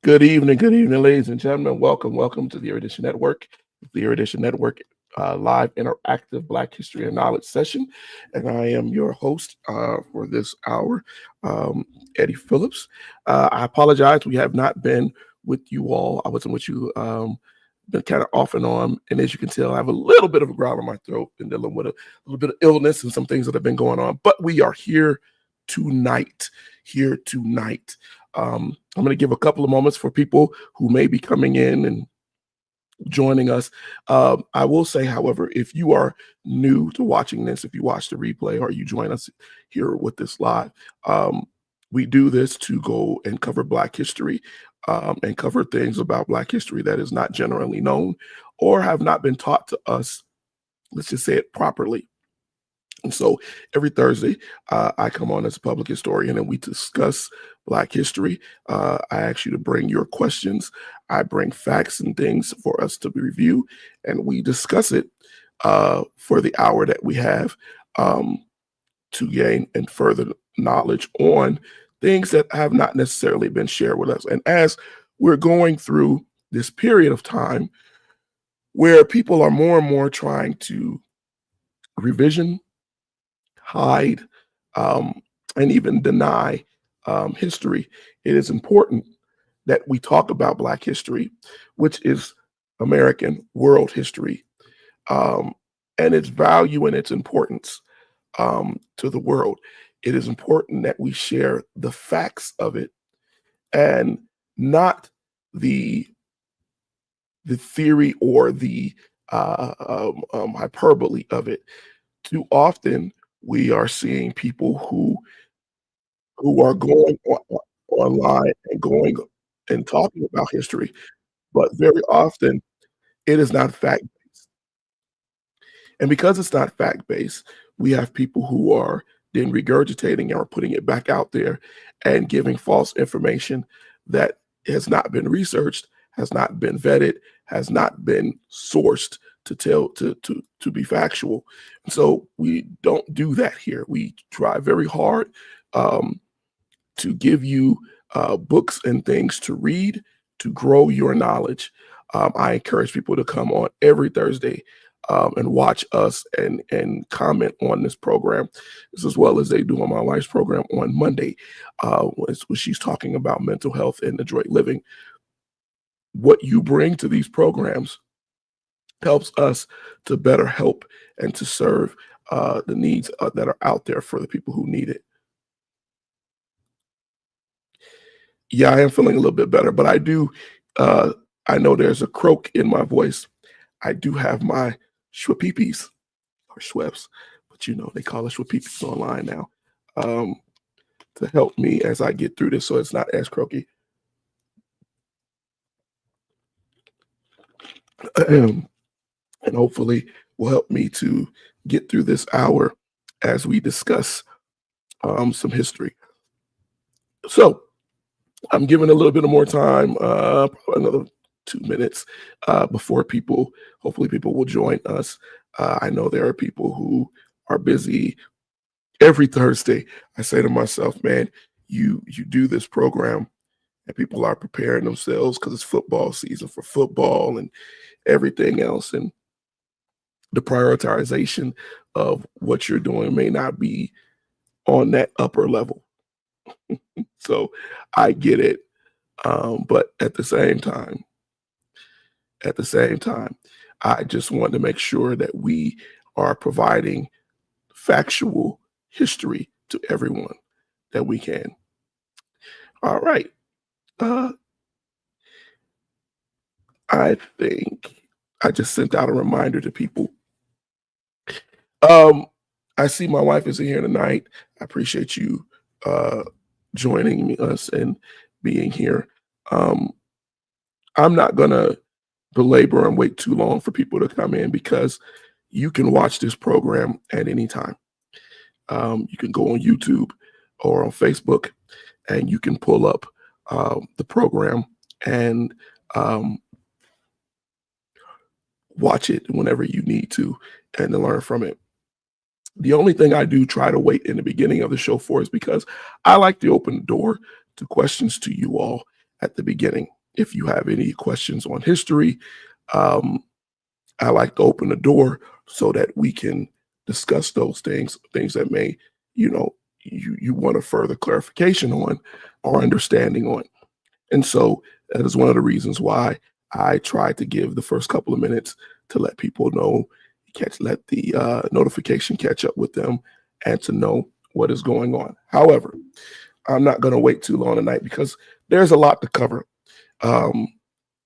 good evening, ladies and gentlemen. Welcome to the Erudition Network. The Erudition Network live interactive Black History and Knowledge session. And I am your host for this hour, Eddie Phillips. I apologize. We have not been with you all. I wasn't with you, been kind of off and on. And as you can tell, I have a little bit of a growl in my throat and dealing with a little bit of illness and some things that have been going on. But we are here tonight. I'm going to give a couple of moments for people who may be coming in and joining us. I will say, however, if you are new to watching this, if you watch the replay or you join us here with this live, we do this to go and cover Black history and cover things about Black history that is not generally known or have not been taught to us, let's just say it properly. And so every Thursday, I come on as a public historian and we discuss Black history. I ask you to bring your questions. I bring facts and things for us to review, and we discuss it for the hour that we have to gain and further knowledge on things that have not necessarily been shared with us. And as we're going through this period of time where people are more and more trying to revision, hide, and even deny history, it is important that we talk about Black history, which is American world history, and its value and its importance to the world. It is important that we share the facts of it and not the theory or the hyperbole of it. Too often, we are seeing people who are going online and going and talking about history, but very often it is not fact-based. And because it's not fact-based, we have people who are then regurgitating or putting it back out there and giving false information that has not been researched, has not been vetted, has not been sourced to be factual. And so we don't do that here. We try very hard to give you books and things to read to grow your knowledge. I encourage people to come on every Thursday and watch us and comment on this program, as well as they do on my wife's program on Monday, when she's talking about mental health and adroit living. What you bring to these programs helps us to better help and to serve the needs that are out there for the people who need it. Yeah, I am feeling a little bit better, but I know there's a croak in my voice. I do have my Schweppeepies or Schweppes, but they call it Schweppeepies online now, to help me as I get through this so it's not as croaky. And hopefully will help me to get through this hour as we discuss some history. So I'm giving a little bit of more time, another 2 minutes before hopefully people will join us. I know there are people who are busy every Thursday. I say to myself, man, you do this program and people are preparing themselves because it's football season for football and everything else. And the prioritization of what you're doing may not be on that upper level. So I get it. But at the same time, I just want to make sure that we are providing factual history to everyone that we can. All right. I think I just sent out a reminder to people. I see my wife is here tonight. I appreciate you joining us and being here. I'm not gonna belabor and wait too long for people to come in because you can watch this program at any time. You can go on YouTube or on Facebook and you can pull up the program and watch it whenever you need to and to learn from it. The only thing I do try to wait in the beginning of the show for is because I like to open the door to questions to you all at the beginning. If you have any questions on history, I like to open the door so that we can discuss those things that may, you want a further clarification on or understanding on. And so that is one of the reasons why I try to give the first couple of minutes to let people know, let the notification catch up with them and to know what is going on. However, I'm not going to wait too long tonight because there's a lot to cover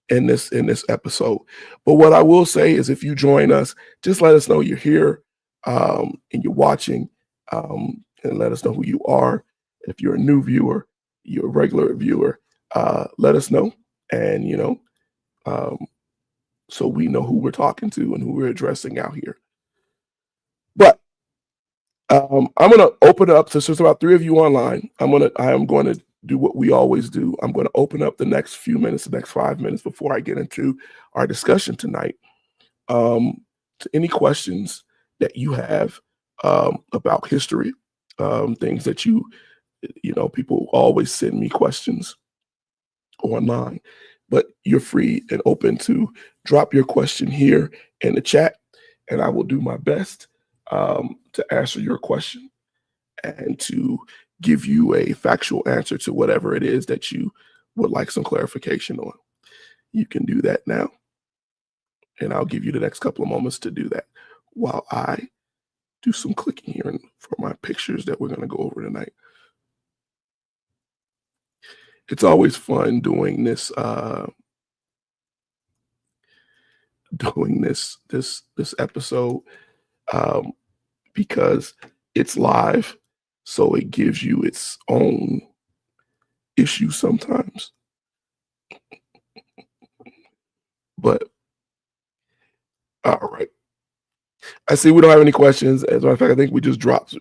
in this episode. But what I will say is, if you join us, just let us know you're here and you're watching, and let us know who you are. If you're a new viewer, you're a regular viewer, let us know, and so we know who we're talking to and who we're addressing out here. But I'm going to open it up. Since there's about 3 of you online, I am going to do what we always do. I'm going to open up the next few minutes, the next 5 minutes before I get into our discussion tonight, to any questions that you have about history, things that people always send me questions online, but you're free and open to drop your question here in the chat, and I will do my best to answer your question and to give you a factual answer to whatever it is that you would like some clarification on. You can do that now, and I'll give you the next couple of moments to do that while I do some clicking here for my pictures that we're going to go over tonight. It's always fun doing this this episode because it's live, so it gives you its own issue sometimes. But all right, I see we don't have any questions. As a matter of fact, I think we just dropped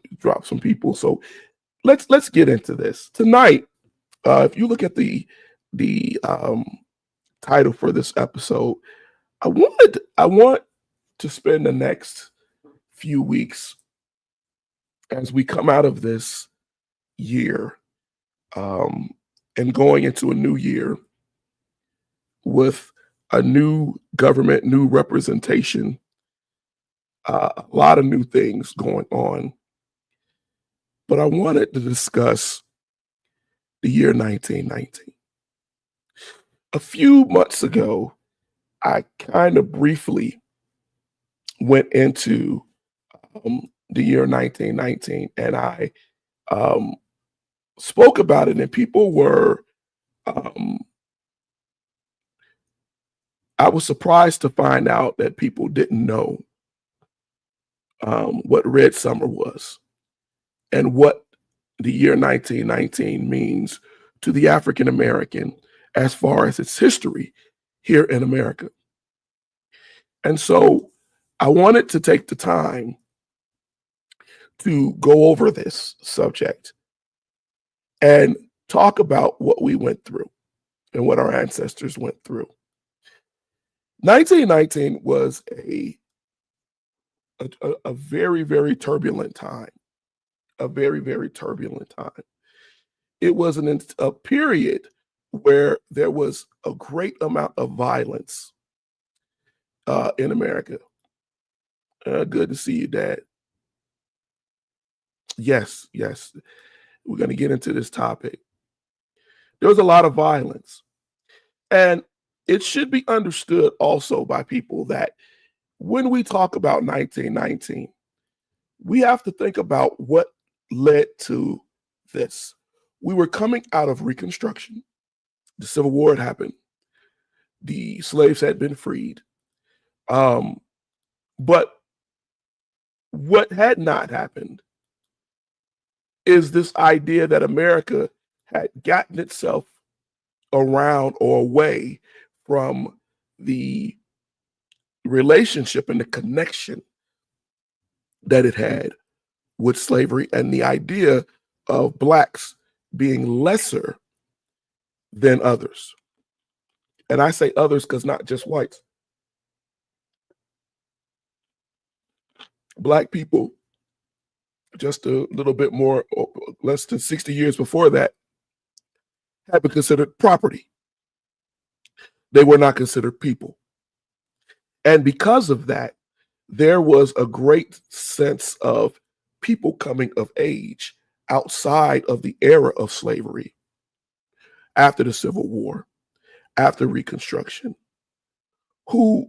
some people. So let's get into this tonight. If you look at the title for this episode, I want to spend the next few weeks as we come out of this year and going into a new year with a new government, new representation, a lot of new things going on. But I wanted to discuss the year 1919. A few months ago, I kind of briefly went into the year 1919, and I spoke about it, and people were, I was surprised to find out that people didn't know what Red Summer was and what the year 1919 means to the African American as far as its history here in America. And so I wanted to take the time to go over this subject and talk about what we went through and what our ancestors went through. 1919 was a very, very turbulent time, a very, very turbulent time. It was a period where there was a great amount of violence in America. Good to see you, Dad. Yes. We're going to get into this topic. There was a lot of violence. And it should be understood also by people that when we talk about 1919, we have to think about what led to this. We were coming out of Reconstruction. The Civil War had happened. The slaves had been freed. But what had not happened is this idea that America had gotten itself around or away from the relationship and the connection that it had with slavery and the idea of Blacks being lesser than others. And I say others because not just whites. Black people, just a little bit more, less than 60 years before that, had been considered property. They were not considered people. And because of that, there was a great sense of people coming of age outside of the era of slavery after the Civil War, after Reconstruction, who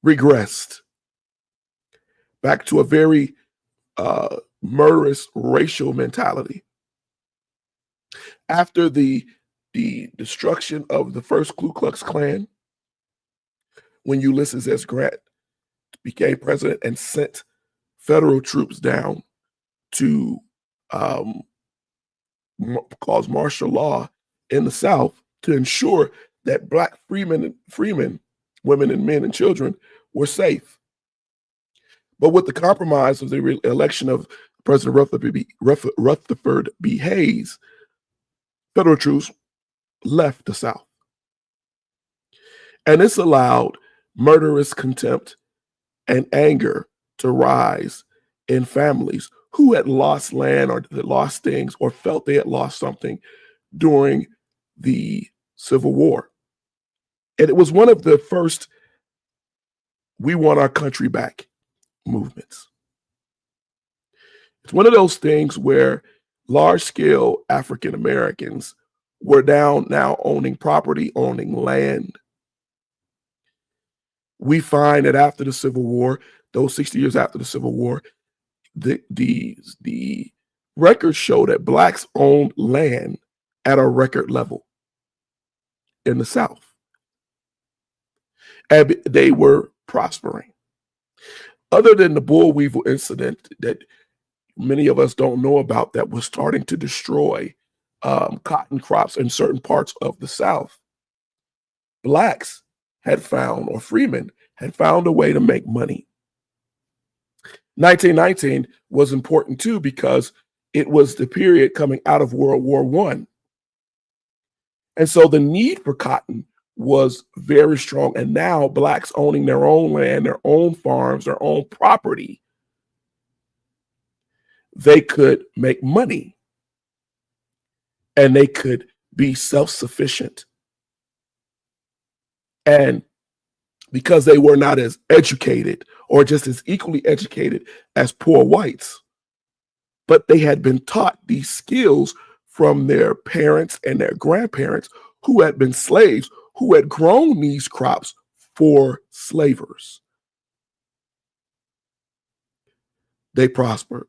regressed back to a very murderous racial mentality. After the destruction of the first Ku Klux Klan, when Ulysses S. Grant became president and sent federal troops down to cause martial law in the South to ensure that Black freemen, women and men and children were safe. But with the compromise of the election of President Rutherford B. Hayes, federal troops left the South. And this allowed murderous contempt and anger to rise in families who had lost land or had lost things or felt they had lost something during the Civil War. And it was one of the first "we want our country back" movements. It's one of those things where large-scale African Americans were now owning property, owning land. We find that after the Civil War, those 60 years after the Civil War, the records show that Blacks owned land at a record level in the South. And they were prospering. Other than the bull weevil incident that many of us don't know about that was starting to destroy cotton crops in certain parts of the South, Blacks had found, or freemen had found, a way to make money. 1919 was important too because it was the period coming out of World War I. And so the need for cotton was very strong. And now Blacks owning their own land, their own farms, their own property, they could make money and they could be self-sufficient. And because they were not as educated or just as equally educated as poor whites, but they had been taught these skills from their parents and their grandparents who had been slaves, who had grown these crops for slavers. They prospered.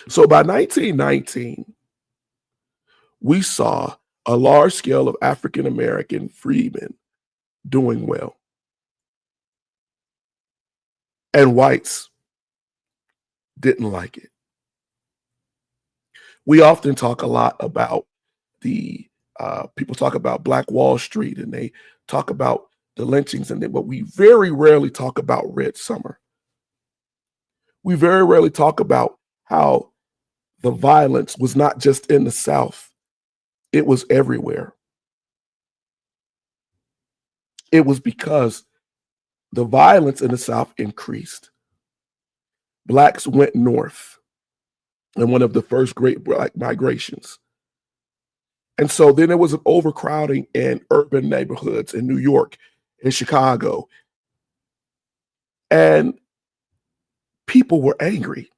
So by 1919, we saw a large scale of African American freedmen doing well. And whites didn't like it. We often talk a lot about people talk about Black Wall Street and they talk about the lynchings but we very rarely talk about Red Summer. We very rarely talk about how the violence was not just in the South, it was everywhere. It was because the violence in the South increased. Blacks went north in one of the first great Black migrations. And so then there was an overcrowding in urban neighborhoods in New York, in Chicago. And people were angry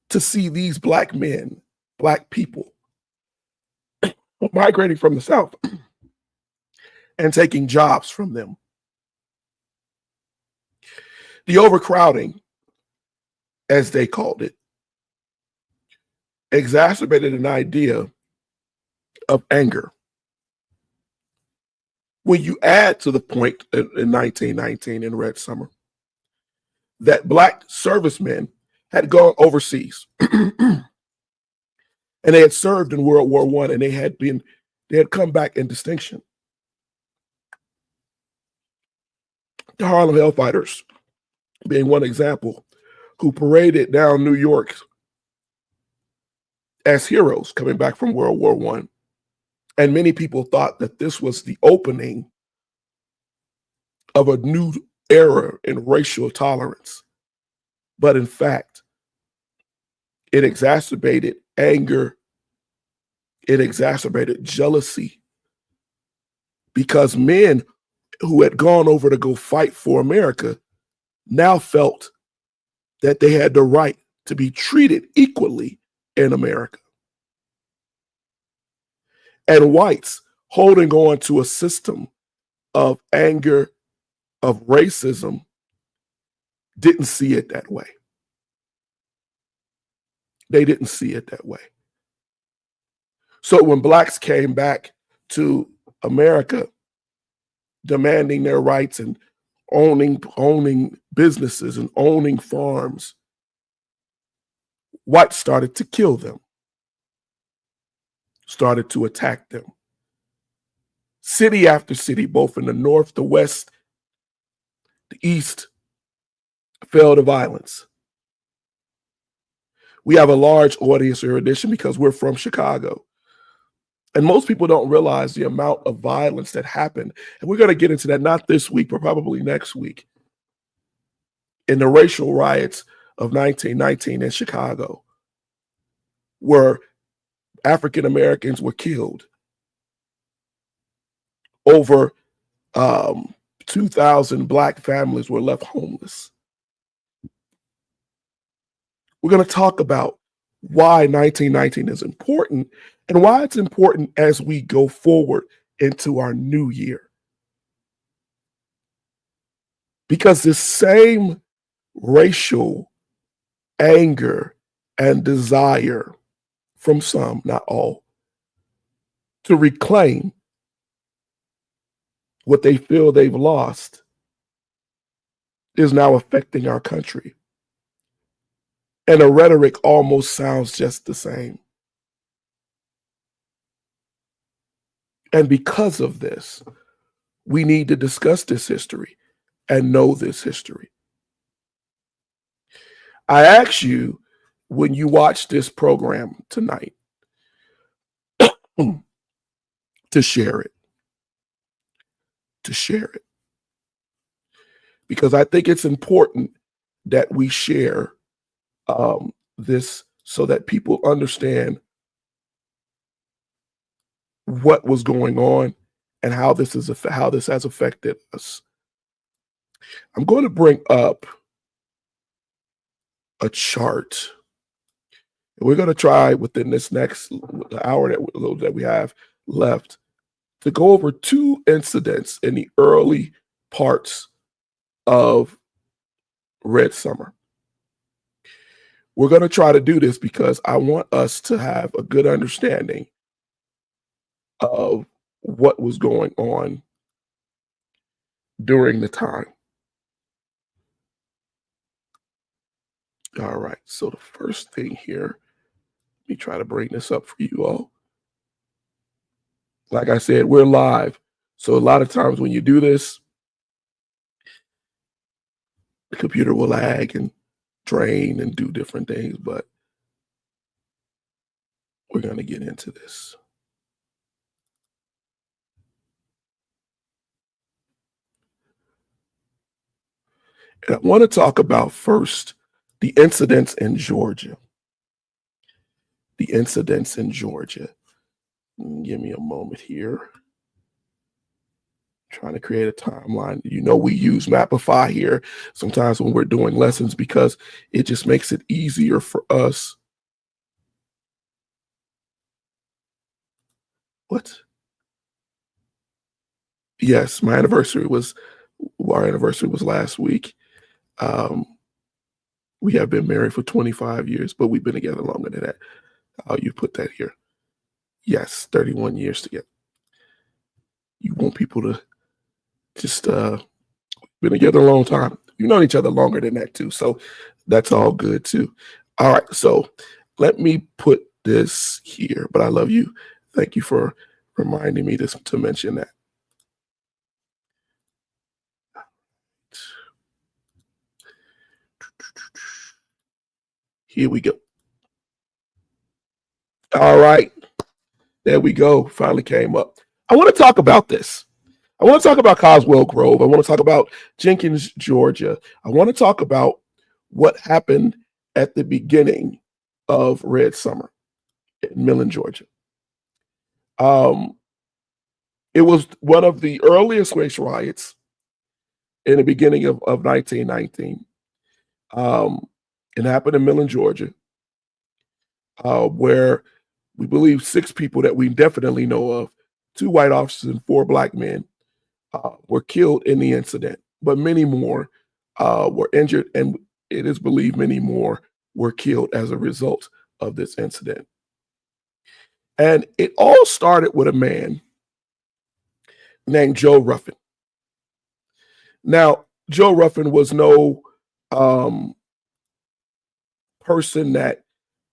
to see these Black men, Black people, migrating from the South and taking jobs from them. The overcrowding, as they called it, exacerbated an idea of anger. When you add to the point in 1919 in Red Summer that Black servicemen had gone overseas and they had served in World War I and they had come back in distinction. The Harlem Hellfighters being one example, who paraded down New York as heroes coming back from World War I. And many people thought that this was the opening of a new era in racial tolerance. But in fact, it exacerbated anger It exacerbated jealousy because men who had gone over to go fight for America now felt that they had the right to be treated equally in America. And whites holding on to a system of anger, of racism, didn't see it that way. They didn't see it that way. So when blacks came back to America, demanding their rights and owning businesses and owning farms, whites started to kill them, started to attack them. City after city, both in the north, the west, the east, fell to violence. We have a large audience for Erudition because we're from Chicago. And most people don't realize the amount of violence that happened. And we're going to get into that not this week, but probably next week. In the racial riots of 1919 in Chicago, where African Americans were killed. Over 2,000 black families were left homeless. We're going to talk about why 1919 is important and why it's important as we go forward into our new year. Because this same racial anger and desire from some, not all, to reclaim what they feel they've lost is now affecting our country. And the rhetoric almost sounds just the same. And because of this, we need to discuss this history and know this history. I ask you, when you watch this program tonight, to share it. To share it. Because I think it's important that we share this so that people understand what was going on and how this has affected us. I'm going to bring up a chart. We're going to try within this next hour that we have left to go over two incidents in the early parts of Red Summer. We're going to try to do this because I want us to have a good understanding of what was going on during the time. All right, so the first thing here, let me try to bring this up for you all. Like I said, we're live. So a lot of times when you do this, the computer will lag and drain and do different things, but we're going to get into this. And I want to talk about first the incidents in Georgia. The incidents in Georgia. Give me a moment here. Trying to create a timeline. You know, we use Mapify here sometimes when we're doing lessons because it just makes it easier for us. What? Yes, our anniversary was last week. We have been married for 25 years, but we've been together longer than that. You put that here. Yes, 31 years together. You want people to just been together a long time. You've known each other longer than that too. So that's all good too. All right. So let me put this here, but I love you. Thank you for reminding me to mention that. Here we go. All right. There we go. Finally came up. I want to talk about this. I want to talk about Coswell Grove. I want to talk about Jenkins, Georgia. I want to talk about what happened at the beginning of Red Summer in Millen, Georgia. Um, it was one of the earliest race riots in the beginning of 1919. Um, it happened in Millen, Georgia, where we believe 6 people that we definitely know of, 2 white officers and 4 black men, were killed in the incident, but many more were injured, and it is believed many more were killed as a result of this incident. And it all started with a man named Joe Ruffin. Now, Joe Ruffin was no um, person that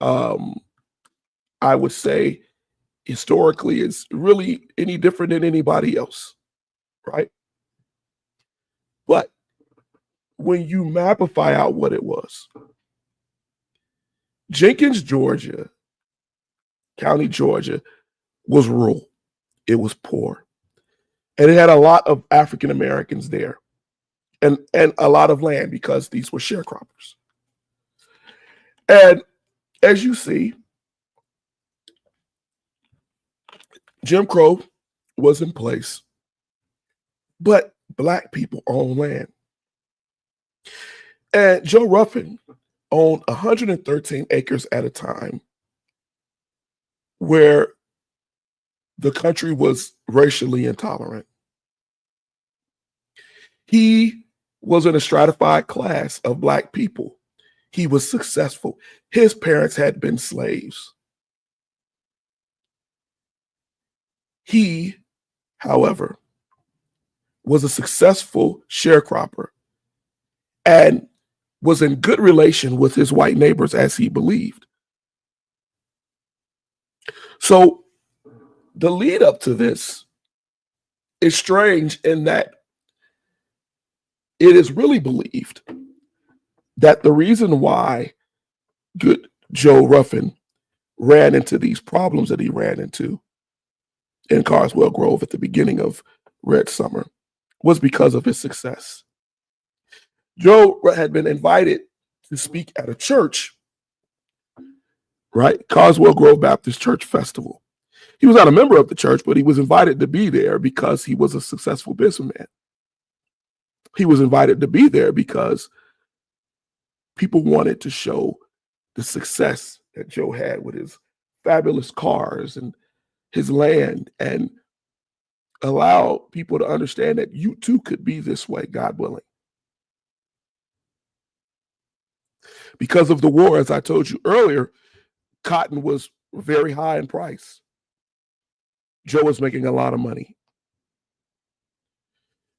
I would say historically is really any different than anybody else, right? But when you mapify out what it was, Jenkins, Georgia, County, Georgia, was rural. It was poor. And it had a lot of African Americans there and a lot of land because these were sharecroppers. And as you see, Jim Crow was in place, but black people owned land. And Joe Ruffin owned 113 acres at a time where the country was racially intolerant. He was in a stratified class of black people. He was successful. His parents had been slaves. He, however, was a successful sharecropper and was in good relation with his white neighbors as he believed. So the lead up to this is strange in that it is really believed that the reason why good Joe Ruffin ran into these problems that he ran into in Carswell Grove at the beginning of Red Summer was because of his success. Joe had been invited to speak at a church, right? Carswell Grove Baptist Church Festival. He was not a member of the church, but he was invited to be there because he was a successful businessman. He was invited to be there because people wanted to show the success that Joe had with his fabulous cars and his land and allow people to understand that you too could be this way, God willing. Because of the war, as I told you earlier, cotton was very high in price. Joe was making a lot of money.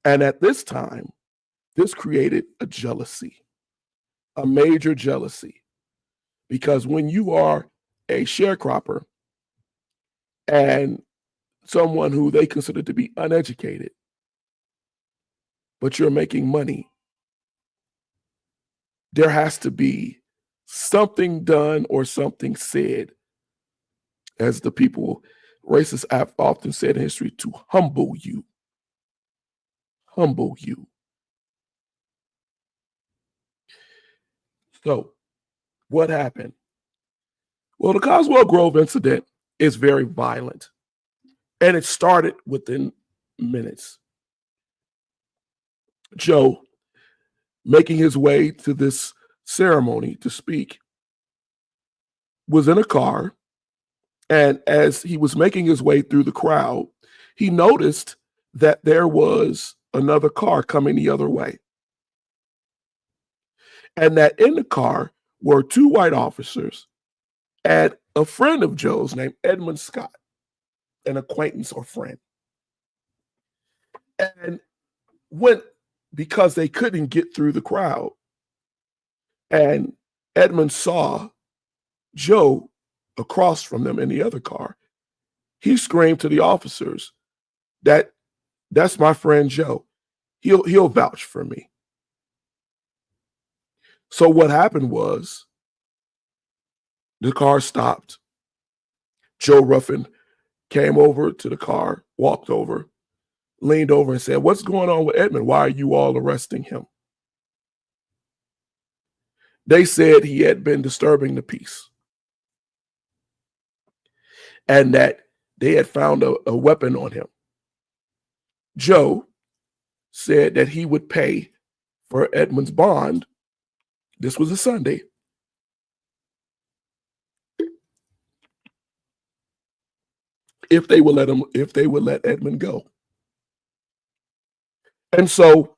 And at this time, this created a jealousy, a major jealousy. Because when you are a sharecropper and someone who they consider to be uneducated, but you're making money, there has to be something done or something said, as the people, racists have often said in history, to humble you. Humble you. So, what happened? Well, the Carswell Grove incident is very violent, and it started within minutes. Joe, making his way to this ceremony to speak, was in a car, and as he was making his way through the crowd, he noticed that there was another car coming the other way. And that in the car were 2 white officers and a friend of Joe's named Edmund Scott, an acquaintance or friend. And when, because they couldn't get through the crowd, and Edmund saw Joe across from them in the other car, he screamed to the officers that that's my friend Joe. He'll vouch for me. So what happened was the car stopped. Joe Ruffin came over to the car, walked over, leaned over and said, "What's going on with Edmund? Why are you all arresting him?" They said he had been disturbing the peace and that they had found a weapon on him. Joe said that he would pay for Edmund's bond. This was a Sunday. If they would let Edmund go. And so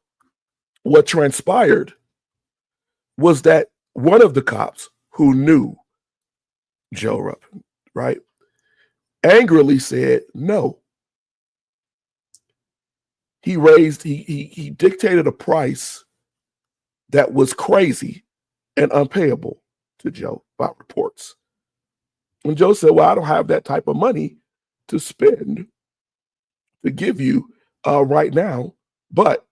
what transpired was that one of the cops who knew Joe Ruffin, right, angrily said no. He dictated a price that was crazy and unpayable to Joe by reports. And Joe said, well, I don't have that type of money to spend to give you right now, but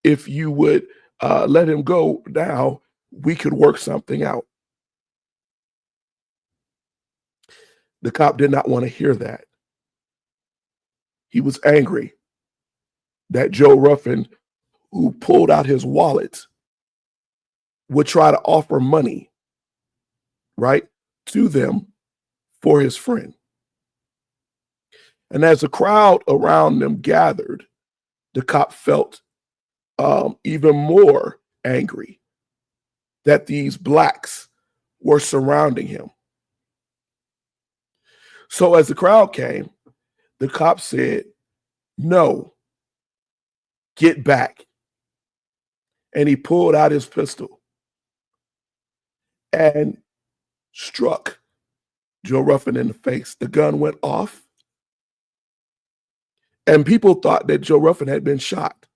if you would let him go now, we could work something out. The cop did not want to hear that. He was angry that Joe Ruffin, who pulled out his wallet, would try to offer money, right, to them for his friend. And as the crowd around them gathered, the cop felt even more angry that these blacks were surrounding him. So as the crowd came, the cop said, no, get back. And he pulled out his pistol and struck Joe Ruffin in the face. The gun went off, and people thought that Joe Ruffin had been shot.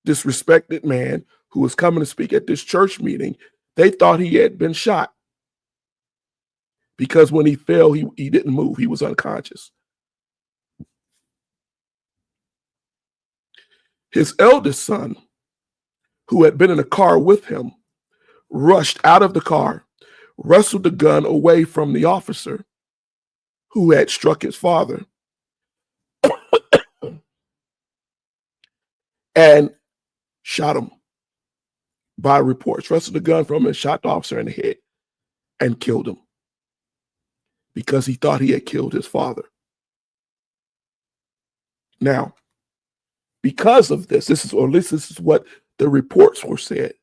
This respected man who was coming to speak at this church meeting, they thought he had been shot because when he fell, he didn't move. He was unconscious. His eldest son, who had been in a car with him, rushed out of the car, wrestled the gun away from the officer who had struck his father, and shot him by reports. Wrestled the gun from him and shot the officer in the head and killed him because he thought he had killed his father. Now, because of this, this is what the reports were said.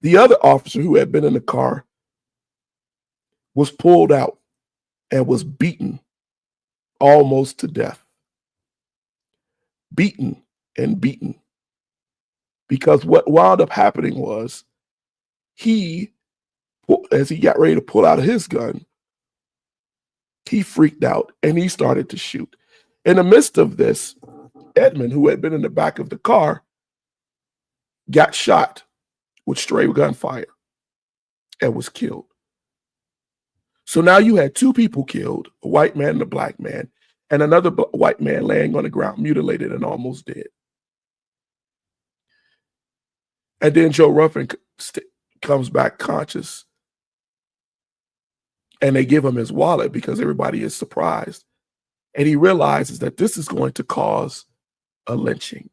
The other officer who had been in the car was pulled out and was beaten almost to death. Beaten and beaten. Because what wound up happening was as he got ready to pull out his gun, he freaked out and he started to shoot. In the midst of this, Edmund, who had been in the back of the car, got shot with stray gunfire and was killed. So now you had two people killed, a white man and a black man, and another white man laying on the ground, mutilated and almost dead. And then Joe Ruffin comes back conscious, and they give him his wallet because everybody is surprised. And he realizes that this is going to cause a lynching.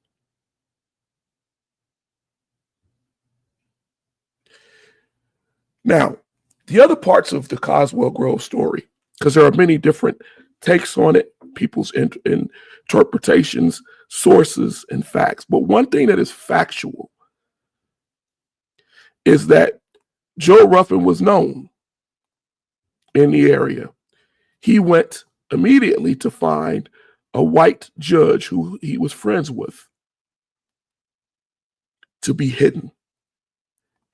Now, the other parts of the Coswell Grove story, because there are many different takes on it, people's interpretations, sources, and facts. But one thing that is factual is that Joe Ruffin was known in the area. He went immediately to find a white judge who he was friends with to be hidden.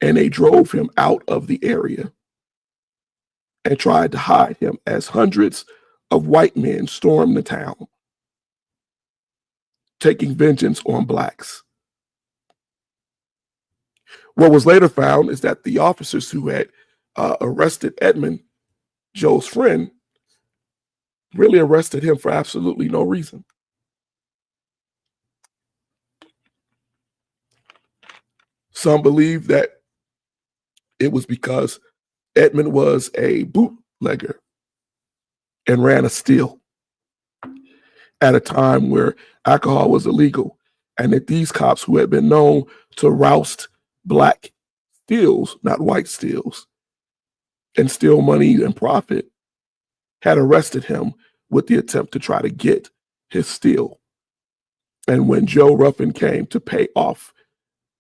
And they drove him out of the area and tried to hide him as hundreds of white men stormed the town, taking vengeance on blacks. What was later found is that the officers who had arrested Edmund, Joe's friend, really arrested him for absolutely no reason. Some believe that it was because Edmund was a bootlegger and ran a still at a time where alcohol was illegal, and that these cops who had been known to roust black stills, not white stills, and steal money and profit, had arrested him with the attempt to try to get his steal. And when Joe Ruffin came to pay off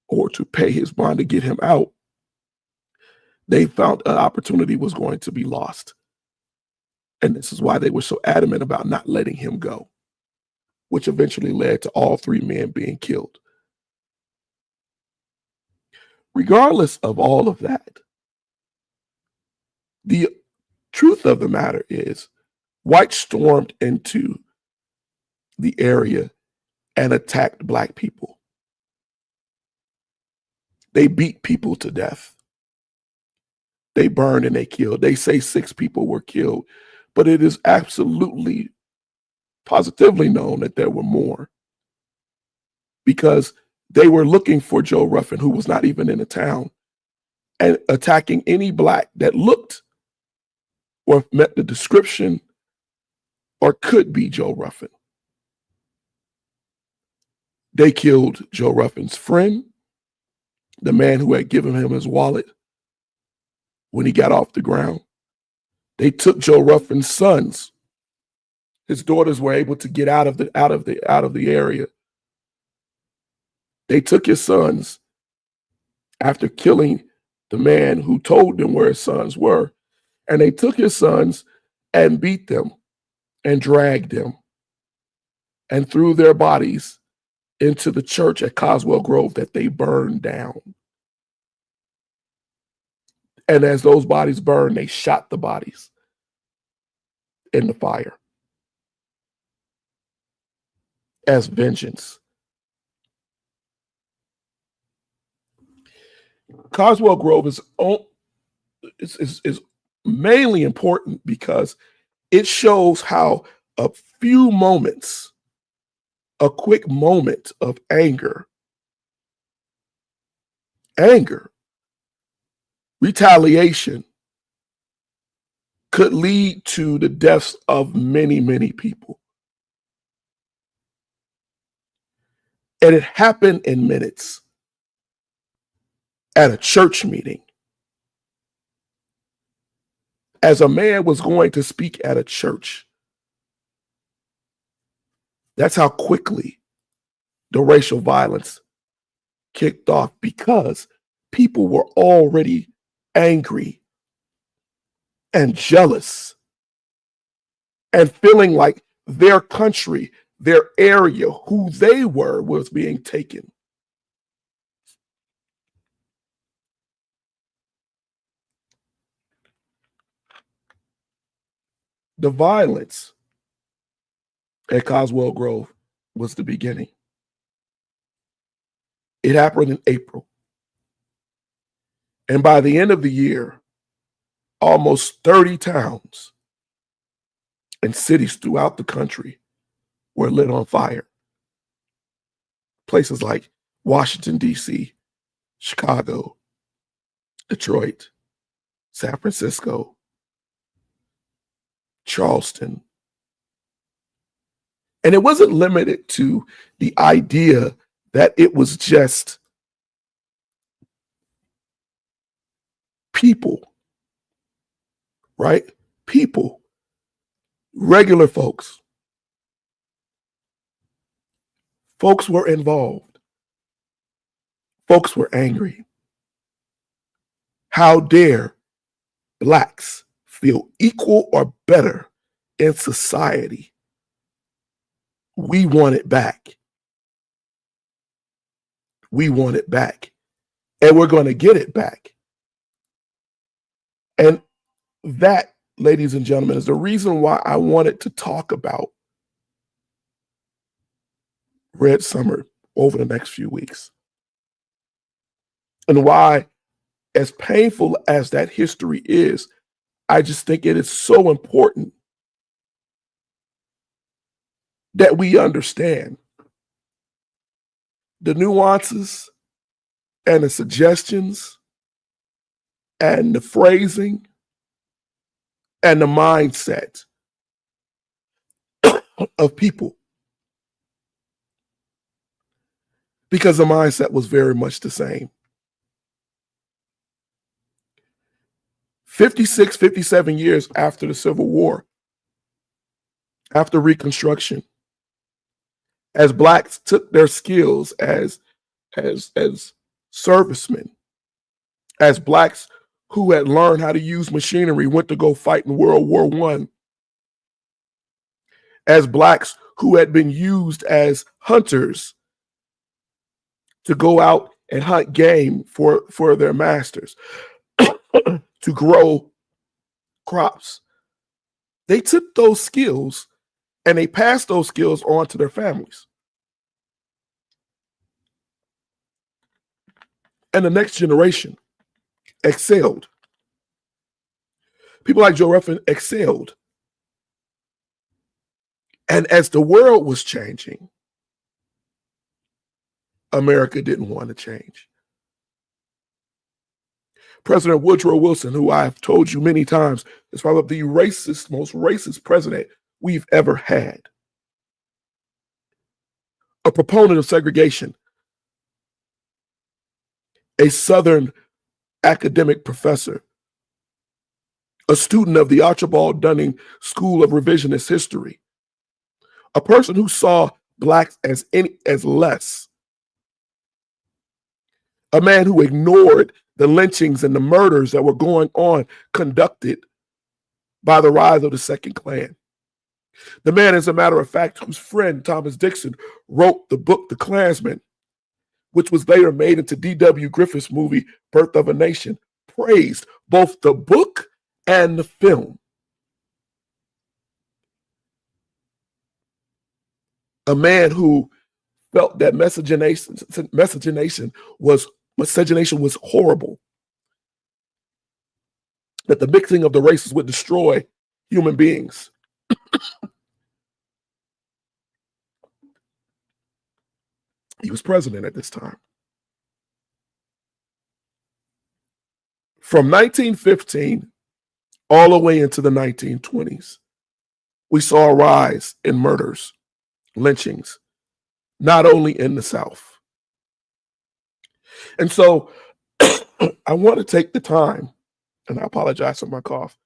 or to pay his bond to get him out, they found an opportunity was going to be lost. And this is why they were so adamant about not letting him go, which eventually led to all three men being killed. Regardless of all of that, the truth of the matter is whites stormed into the area and attacked Black people. They beat people to death. They burned and they killed. They say 6 people were killed, but it is absolutely, positively known that there were more, because they were looking for Joe Ruffin, who was not even in the town, and attacking any Black that looked or met the description or could be Joe Ruffin. They killed Joe Ruffin's friend, the man who had given him his wallet when he got off the ground. They took Joe Ruffin's sons. His daughters were able to get out of the area. They took his sons after killing the man who told them where his sons were, and they took his sons and beat them and dragged them and threw their bodies into the church at Coswell Grove that they burned down. And as those bodies burned, they shot the bodies in the fire as vengeance. Coswell Grove is mainly important because it shows how a few moments, a quick moment of anger, retaliation could lead to the deaths of many, many people. And it happened in minutes at a church meeting. As a man was going to speak at a church, that's how quickly the racial violence kicked off, because people were already angry and jealous and feeling like their country, their area, who they were, was being taken. The violence at Coswell Grove was the beginning. It happened in April. And by the end of the year, almost 30 towns and cities throughout the country were lit on fire. Places like Washington, D.C., Chicago, Detroit, San Francisco, Charleston. And it wasn't limited to the idea that it was just people, right? People, regular folks. Folks were involved. Folks were angry. How dare Blacks feel equal or better in society? We want it back. We want it back. And we're going to get it back. And that, ladies and gentlemen, is the reason why I wanted to talk about Red Summer over the next few weeks. And why, as painful as that history is, I just think it is so important that we understand the nuances and the suggestions and the phrasing and the mindset of people. Because the mindset was very much the same. 56, 57 years after the Civil War, after Reconstruction, as blacks took their skills as servicemen, as blacks who had learned how to use machinery went to go fight in World War I, as blacks who had been used as hunters to go out and hunt game for their masters, to grow crops. They took those skills and they passed those skills on to their families. And the next generation excelled. People like Joe Ruffin excelled. And as the world was changing, America didn't want to change. President Woodrow Wilson, who I've told you many times is probably the most racist president we've ever had. A proponent of segregation, a Southern academic professor, a student of the Archibald Dunning School of Revisionist History, a person who saw blacks as less, a man who ignored the lynchings and the murders that were going on conducted by the rise of the Second Klan. The man, as a matter of fact, whose friend Thomas Dixon wrote the book The Klansman, which was later made into D.W. Griffith's movie Birth of a Nation, praised both the book and the film. A man who felt that miscegenation was horrible, that the mixing of the races would destroy human beings. He was president at this time. From 1915 all the way into the 1920s, we saw a rise in murders, lynchings, not only in the South. And so I want to take the time, and I apologize for my cough,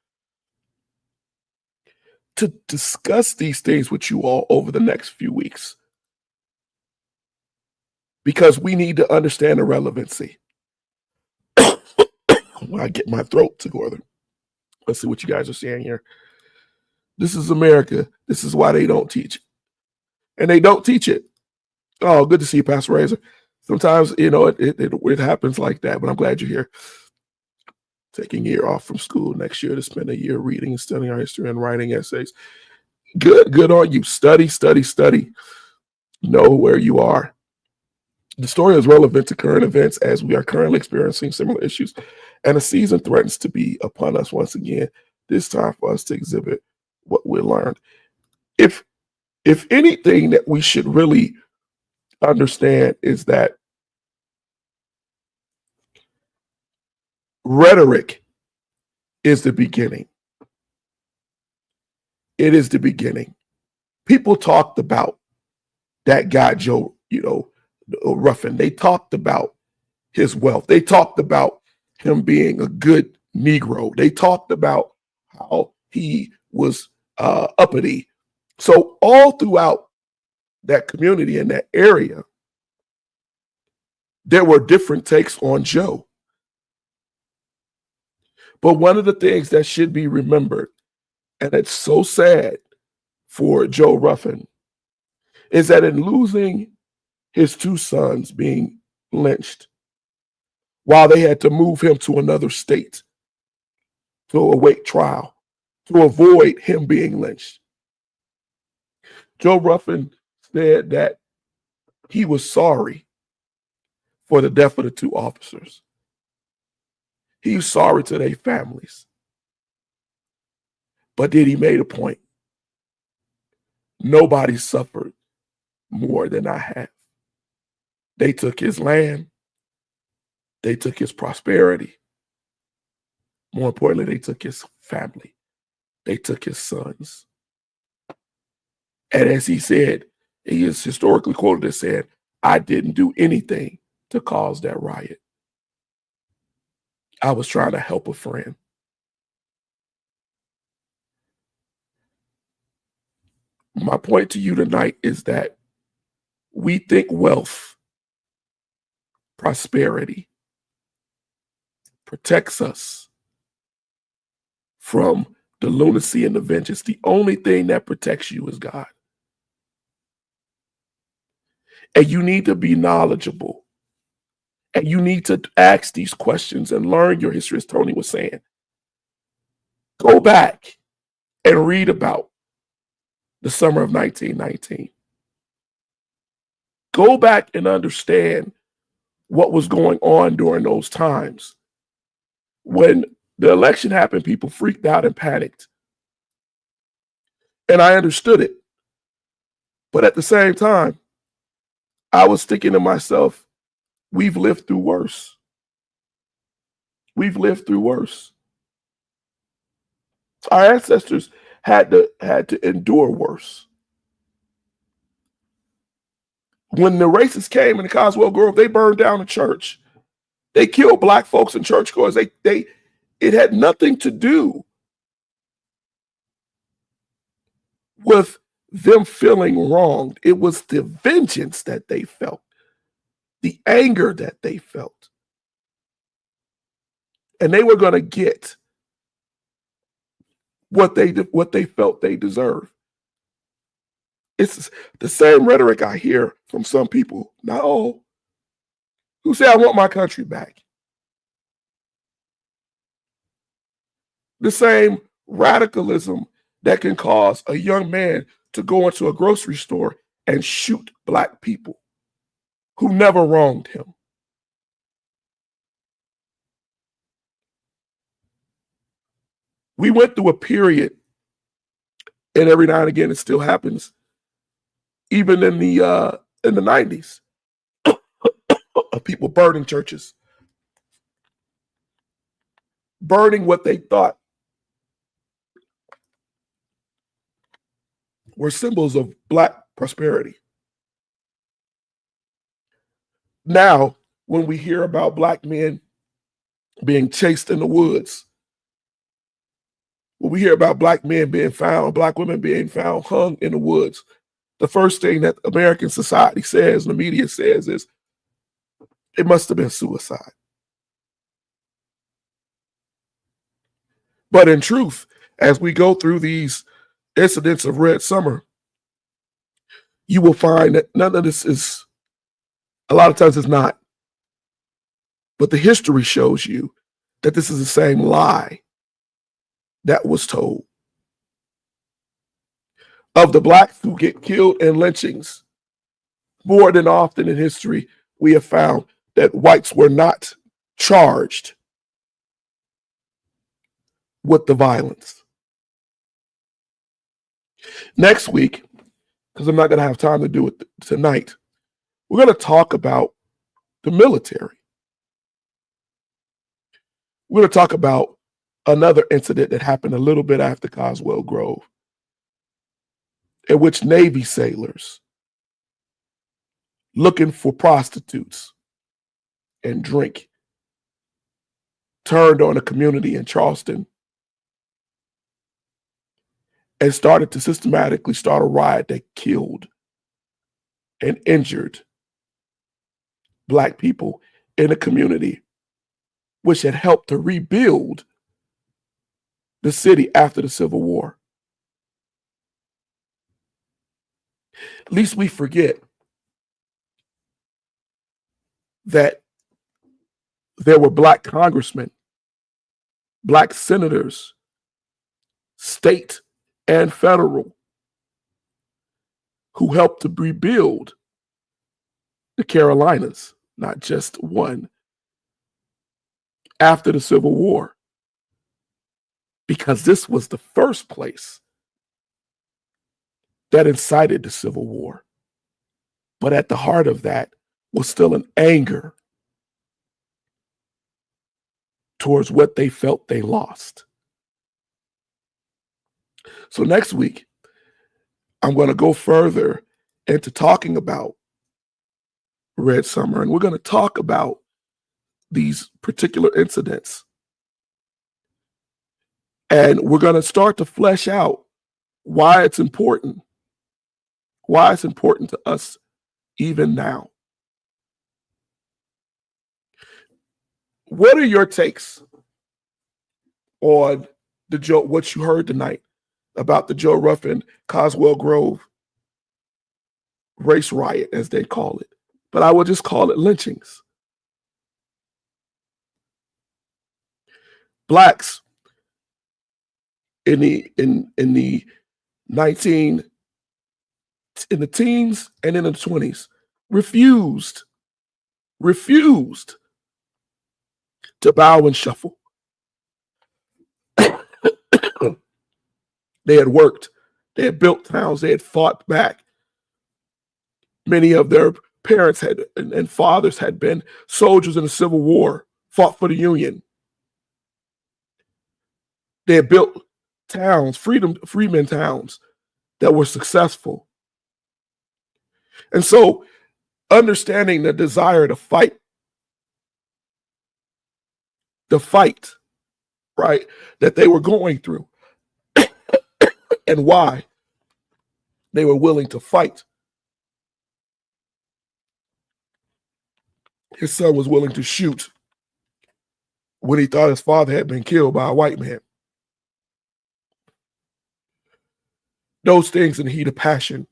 to discuss these things with you all over the next few weeks, because we need to understand the relevancy. When I get my throat together, let's see what you guys are saying here. This is America. This is why they don't teach it. And they don't teach it. Oh, good to see you, Pastor Razor. Sometimes, it happens like that, but I'm glad you're here. Taking a year off from school next year to spend a year reading and studying our history and writing essays. Good on you. Study. Know where you are. The story is relevant to current events as we are currently experiencing similar issues, and a season threatens to be upon us once again, this time for us to exhibit what we learned. If anything that we should really understand is that rhetoric is the beginning. It is the beginning. People talked about that guy, Joe, Ruffin. They talked about his wealth. They talked about him being a good Negro. They talked about how he was uppity. So all throughout that community in that area, there were different takes on Joe. But one of the things that should be remembered, and it's so sad for Joe Ruffin, is that in losing his two sons being lynched, while they had to move him to another state to await trial, to avoid him being lynched, Joe Ruffin said that he was sorry for the death of the two officers. He was sorry to their families. But then he made a point. Nobody suffered more than I have. They took his land. They took his prosperity. More importantly, they took his family. They took his sons. And as he said, he is historically quoted as saying, I didn't do anything to cause that riot. I was trying to help a friend. My point to you tonight is that we think wealth, prosperity protects us from the lunacy and the vengeance. The only thing that protects you is God. And you need to be knowledgeable. And you need to ask these questions and learn your history, as Tony was saying. Go back and read about the summer of 1919. Go back and understand what was going on during those times. When the election happened, people freaked out and panicked. And I understood it. But at the same time, I was thinking to myself, we've lived through worse. We've lived through worse. Our ancestors had to endure worse. When the racists came in the Coswell Grove, they burned down the church. They killed Black folks in churchgoers. It had nothing to do with them feeling wronged. It was the vengeance that they felt, the anger that they felt. And they were going to get what they felt they deserved. It's the same rhetoric I hear from some people, not all, who say, I want my country back. The same radicalism that can cause a young man to go into a grocery store and shoot Black people who never wronged him. We went through a period, and every now and again it still happens, even in the 90s, of people burning churches, burning what they thought were symbols of Black prosperity. Now, when we hear about Black men being chased in the woods, when we hear about Black men being found, Black women being found hung in the woods, the first thing that American society says and the media says is, it must have been suicide. But in truth, as we go through these incidents of Red Summer, you will find that none of this is, a lot of times it's not. But the history shows you that this is the same lie that was told. Of the Blacks who get killed in lynchings, more than often in history, we have found that whites were not charged with the violence. Next week, because I'm not going to have time to do it tonight, we're going to talk about the military. We're going to talk about another incident that happened a little bit after Coswell Grove, in which Navy sailors looking for prostitutes and drink turned on a community in Charleston and started to systematically start a riot that killed and injured Black people in a community which had helped to rebuild the city after the Civil War. Least we forget that there were Black congressmen, Black senators, state and federal, who helped to rebuild the Carolinas, not just one, after the Civil War, because this was the first place that incited the Civil War. But at the heart of that was still an anger towards what they felt they lost. So next week, I'm going to go further into talking about Red Summer, and we're going to talk about these particular incidents. And we're going to start to flesh out why it's important why it's important to us even now. What are your takes on what you heard tonight about the Joe Ruffin Coswell Grove race riot, as they call it? But I will just call it lynchings. Blacks in the 19 in the teens and in the 20s refused to bow and shuffle. They had worked, they had built towns, they had fought back. Many of their parents and fathers had been soldiers in the Civil War, fought for the Union. They had built towns, freedmen towns that were successful. And so understanding the desire to fight, right, that they were going through and why they were willing to fight. His son was willing to shoot when he thought his father had been killed by a white man. Those things in the heat of passion,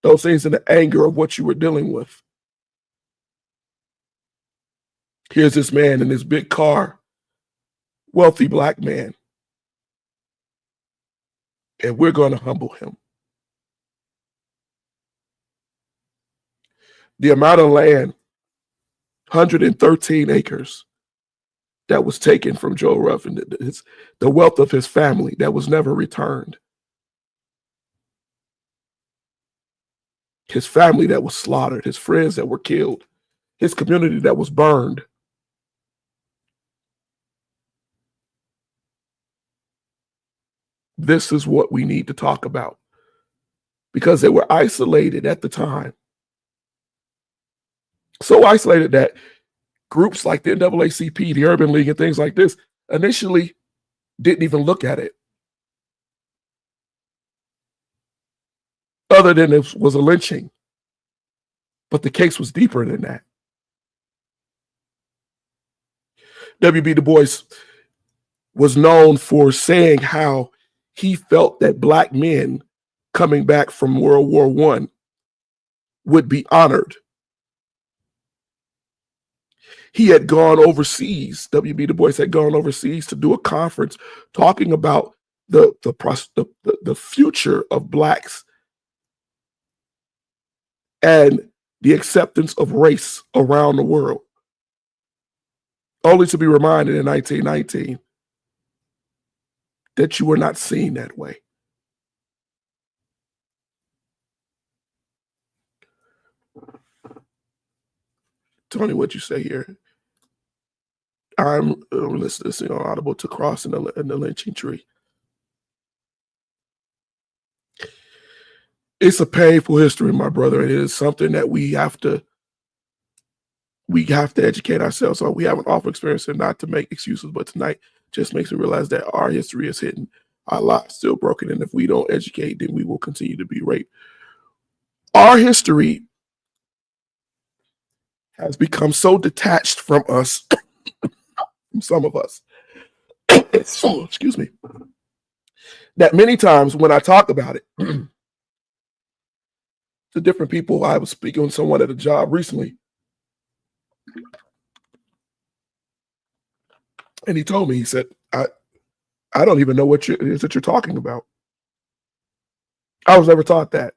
those things in the anger of what you were dealing with. Here's this man in this big car, wealthy black man, and we're going to humble him. The amount of land, 113 acres, that was taken from Joe Ruffin, the wealth of his family that was never returned. His family that was slaughtered, his friends that were killed, his community that was burned. This is what we need to talk about, because they were isolated at the time. So isolated that groups like the NAACP, the Urban League, and things like this initially didn't even look at it, other than it was a lynching. But the case was deeper than that. W.B. Du Bois was known for saying how he felt that black men coming back from World War I would be honored. He had gone overseas. W.B. Du Bois had gone overseas to do a conference talking about the future of blacks and the acceptance of race around the world, only to be reminded in 1919 that you were not seen that way. Tony, what you say here? I'm listening on Audible to Crossing the Lynching Tree. It's a painful history, my brother. It is something that we have to educate ourselves on. We have an awful experience, and not to make excuses, but tonight just makes me realize that our history is hidden, our lives still broken, and if we don't educate, then we will continue to be raped. Our history has become so detached from us, from some of us, excuse me, that many times when I talk about it to different people, I was speaking with someone at a job recently, and he told me, he said, I don't even know what it is that you're talking about. I was never taught that.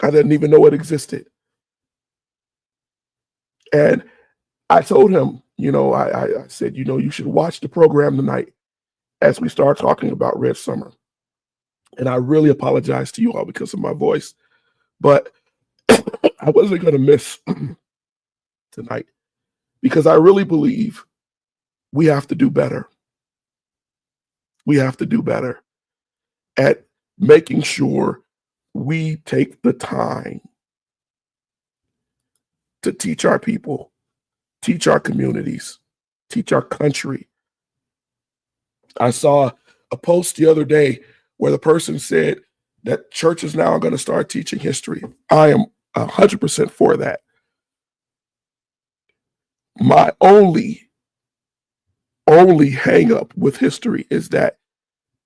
I didn't even know it existed. And I told him, I said, you should watch the program tonight as we start talking about Red Summer. And I really apologize to you all because of my voice, but I wasn't going to miss tonight, because I really believe we have to do better. We have to do better at making sure we take the time to teach our people, teach our communities, teach our country. I saw a post the other day where the person said that churches now are going to start teaching history. I am 100% for that. My only hang up with history is that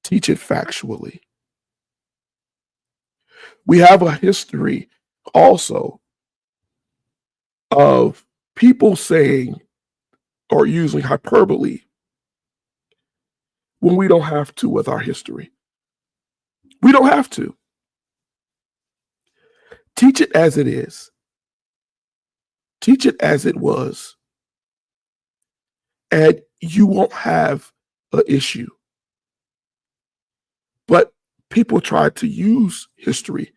teach it factually. We have a history also of people saying or using hyperbole when we don't have to with our history. We don't have to. Teach it as it is. Teach it as it was. And you won't have an issue. But people try to use history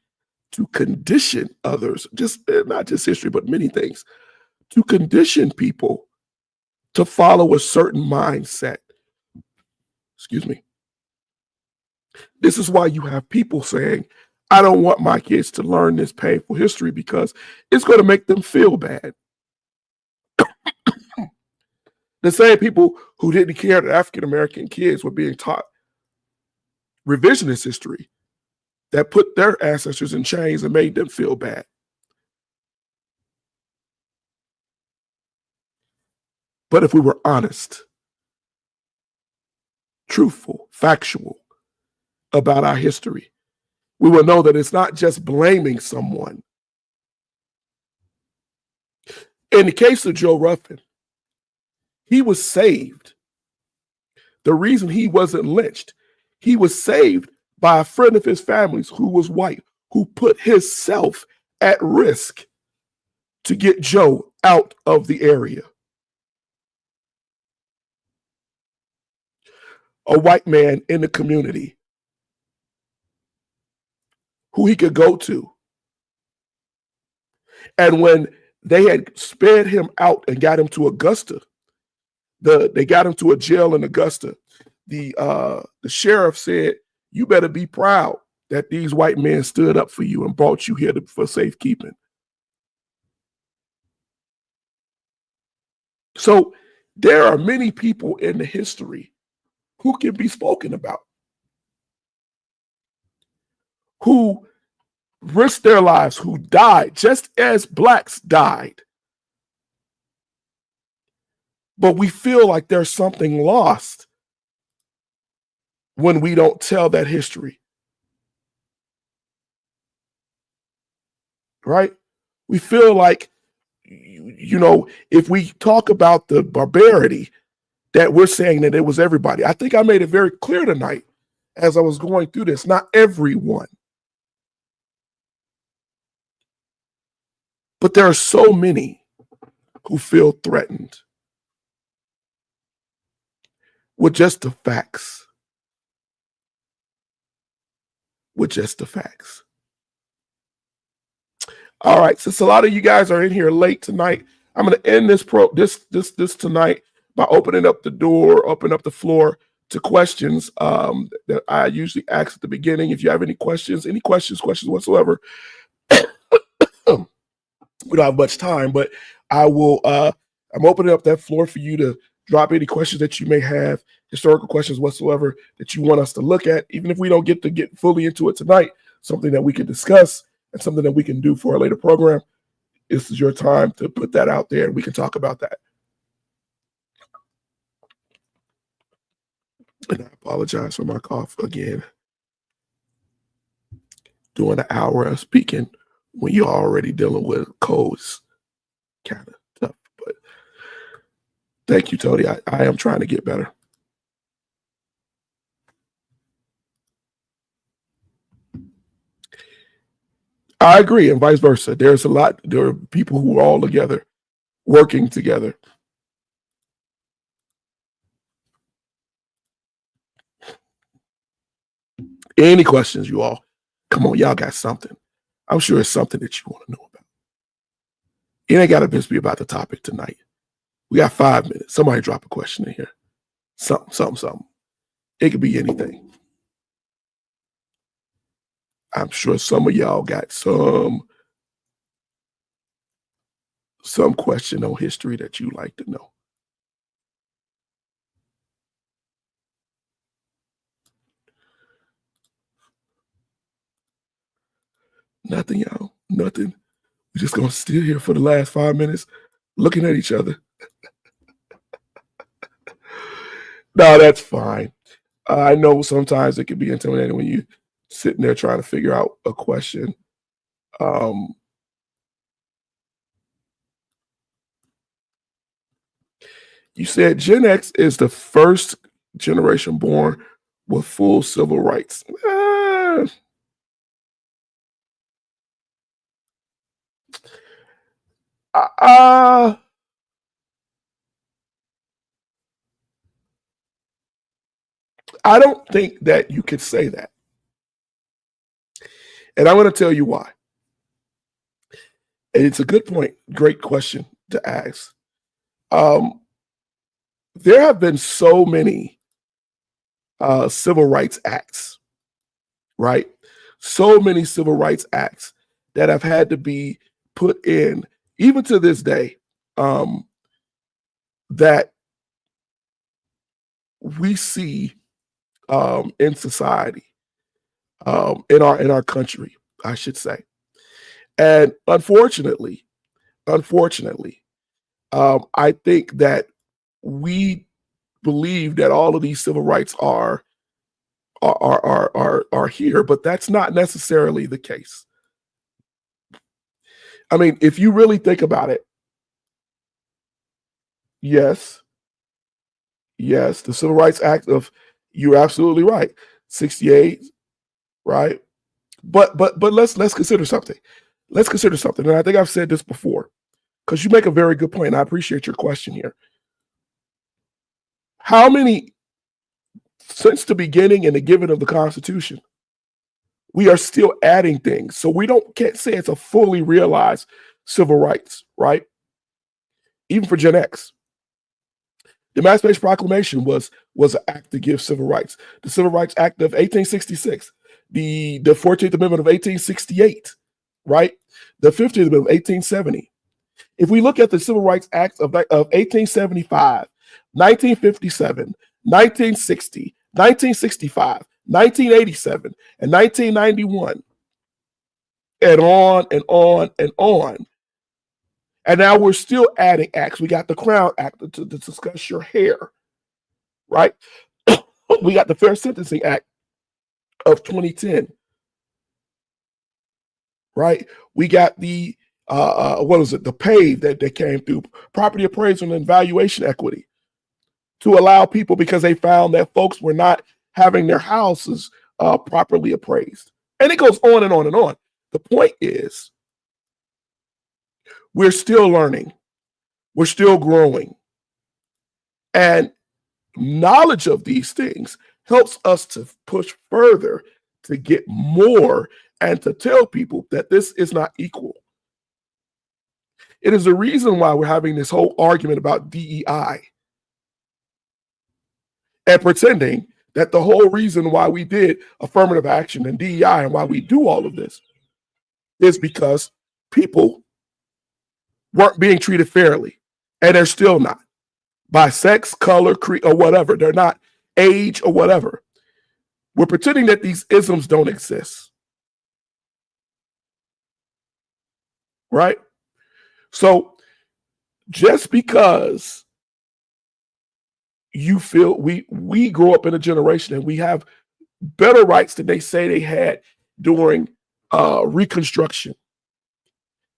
to condition others, just not just history, but many things, to condition people to follow a certain mindset. Excuse me. This is why you have people saying, I don't want my kids to learn this painful history because it's going to make them feel bad. The same people who didn't care that African American kids were being taught revisionist history that put their ancestors in chains and made them feel bad. But if we were honest, truthful, factual about our history, we will know that it's not just blaming someone. In the case of Joe Ruffin, he was saved. The reason he wasn't lynched, he was saved by a friend of his family's who was white, who put himself at risk to get Joe out of the area. A white man in the community who he could go to. And when they had sped him out and got him to Augusta, they got him to a jail in Augusta. The sheriff said, you better be proud that these white men stood up for you and brought you here for safekeeping. So there are many people in the history who can be spoken about, who risked their lives, who died just as blacks died. But we feel like there's something lost when we don't tell that history. Right? We feel like, if we talk about the barbarity, that we're saying that it was everybody. I think I made it very clear tonight as I was going through this, not everyone. But there are so many who feel threatened with just the facts. With just the facts. All right, since a lot of you guys are in here late tonight, I'm going to end this tonight by opening up the floor to questions that I usually ask at the beginning. If you have any questions whatsoever, we don't have much time, but I'm opening up that floor for you to drop any questions that you may have, historical questions whatsoever that you want us to look at, even if we don't get fully into it tonight, something that we can discuss and something that we can do for a later program. This is your time to put that out there and we can talk about that. And I apologize for my cough again. Doing an hour of speaking when you're already dealing with colds, kind of tough. But thank you, Tony. I am trying to get better. I agree, and vice versa. There are people who are all together, working together. Any questions, you all? Come on, y'all got something. I'm sure it's something that you want to know about. It ain't got to just be about the topic tonight. We got 5 minutes. Somebody drop a question in here. Something. It could be anything. I'm sure some of y'all got some question on history that you like to know. Nothing, y'all. Nothing. We're just gonna sit here for the last 5 minutes looking at each other. No, that's fine. I know sometimes it can be intimidating when you sitting there trying to figure out a question. You said Gen X is the first generation born with full civil rights. I don't think that you could say that. And I'm going to tell you why. And it's a good point. Great question to ask. There have been so many civil rights acts, right? So many civil rights acts that have had to be put in, even to this day, that we see in society, in our country, I should say. And unfortunately, I think that we believe that all of these civil rights are here, but that's not necessarily the case. I mean, if you really think about it, yes, the Civil Rights Act of, you're absolutely right, 68, right? But let's consider something. Let's consider something, and I think I've said this before, because you make a very good point, and I appreciate your question here. How many, since the beginning and the giving of the Constitution, we are still adding things. So we can't say it's a fully realized civil rights, right? Even for Gen X. The Emancipation Proclamation was an act to give civil rights. The Civil Rights Act of 1866, the 14th Amendment of 1868, right? The 15th Amendment of 1870. If we look at the Civil Rights Acts of 1875, 1957, 1960, 1965, 1987, and 1991, and on and on and on. And now we're still adding acts. We got the Crown Act to discuss your hair, right? We got the Fair Sentencing Act of 2010, right? We got the the PAVE that came through, property appraisal and valuation equity, to allow people, because they found that folks were not having their houses properly appraised. And it goes on and on and on. The point is, we're still learning. We're still growing. And knowledge of these things helps us to push further, to get more, and to tell people that this is not equal. It is the reason why we're having this whole argument about DEI and pretending that the whole reason why we did affirmative action and DEI and why we do all of this is because people weren't being treated fairly, and they're still not, by sex, color, creed, or whatever. They're not, age or whatever. We're pretending that these isms don't exist, right? So just because you feel we grow up in a generation and we have better rights than they say they had during Reconstruction,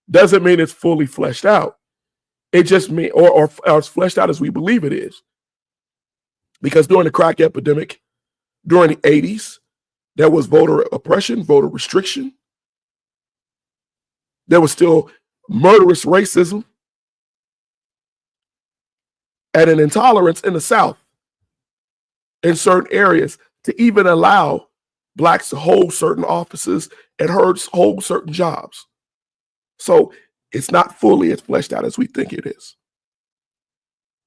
doesn't mean it's fully fleshed out. It just means, or as fleshed out as we believe it is. Because during the crack epidemic, during the 80s, there was voter oppression, voter restriction. There was still murderous racism and an intolerance in the South in certain areas to even allow Blacks to hold certain offices and hold certain jobs. So it's not fully as fleshed out as we think it is.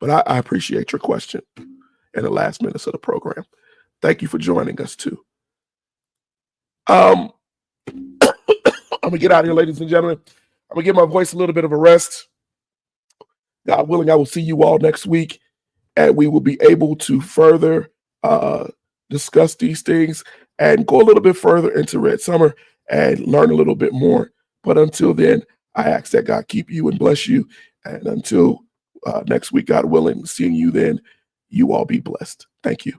But I appreciate your question in the last minutes of the program. Thank you for joining us too. I'm gonna get out of here, ladies and gentlemen. I'm gonna give my voice a little bit of a rest. God willing, I will see you all next week, and we will be able to further discuss these things and go a little bit further into Red Summer and learn a little bit more. But until then, I ask that God keep you and bless you. And until next week, God willing, seeing you then, you all be blessed. Thank you.